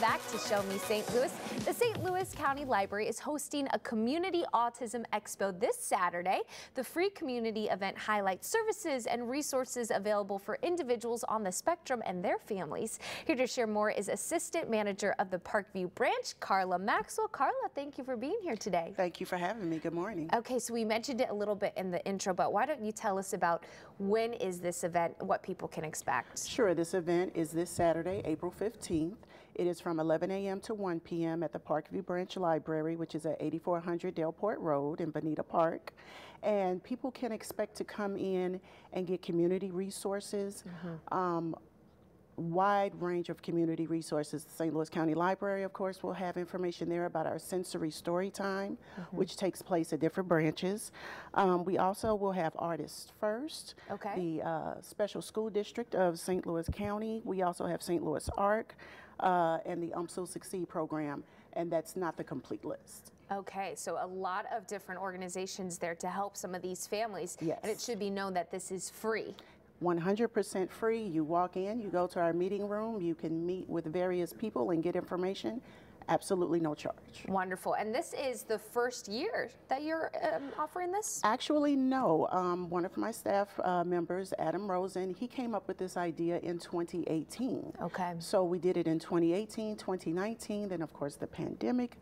back to Show Me St. Louis. The St. Louis County Library is hosting a Community Autism Expo this Saturday. The free community event highlights services and resources available for individuals on the spectrum and their families. Here to share more is Assistant Manager of the Parkview Branch, Carla Maxwell. Carla, thank you for being here today. Thank you for having me. Good morning. Okay, so we mentioned it a little bit in the intro, but why don't you tell us about when is this event, what people can expect? Sure, this event is this Saturday, April 15th. It is from 11 a.m. to 1 p.m. at the Parkview Branch Library, which is at 8400 Delport Road in Bonita Park. And people can expect to come in and get community resources, wide range of community resources. The St. Louis County Library, of course, will have information there about our sensory story time, which takes place at different branches. We also will have Artists First, the Special School District of St. Louis County. We also have St. Louis ARC and the UMSL Succeed program, and that's not the complete list. Okay, so a lot of different organizations there to help some of these families. Yes. And it should be known that this is free. 100% free. You walk in, you go to our meeting room, you can meet with various people and get information. Absolutely no charge. Wonderful. And this is the first year that you're offering this? Actually, no. One of my staff members, Adam Rosen, he came up with this idea in 2018. Okay. So we did it in 2018, 2019, then of course the pandemic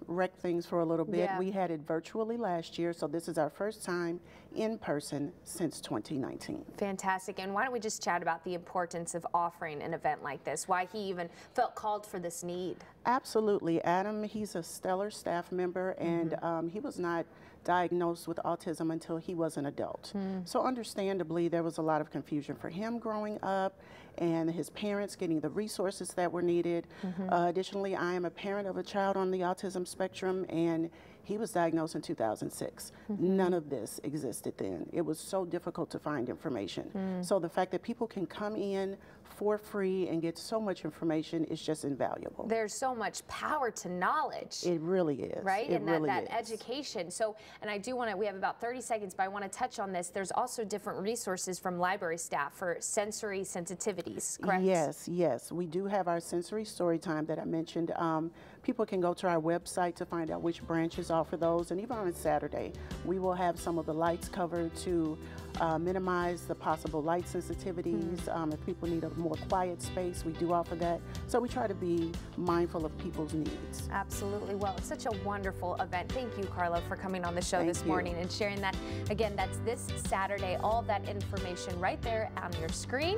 wrecked things for a little bit. Yeah. We had it virtually last year, so this is our first time in person since 2019. Fantastic. And why don't we just chat about the importance of offering an event like this, why he even felt called for this need? Absolutely. Adam, he's a stellar staff member, and he was not diagnosed with autism until he was an adult. So understandably, there was a lot of confusion for him growing up and his parents getting the resources that were needed. Additionally, I am a parent of a child on the autism spectrum, and he was diagnosed in 2006. None of this existed then. It was so difficult to find information. So the fact that people can come in for free and get so much information is just invaluable. There's so much power to knowledge. It really is. Right? It And really that is. education. So, and I do want to, we have about 30 seconds, but I want to touch on this. There's also different resources from library staff for sensory sensitivities, correct? Yes, yes. We do have our sensory story time that I mentioned. People can go to our website to find out which branches offer those. And even on Saturday, we will have some of the lights covered to minimize the possible light sensitivities. If people need a more quiet space, we do offer that. So we try to be mindful of people's needs. Absolutely. Well, it's such a wonderful event. Thank you, Carla, for coming on the show this you. morning and sharing that. Again, that's this Saturday. All of that information right there on your screen.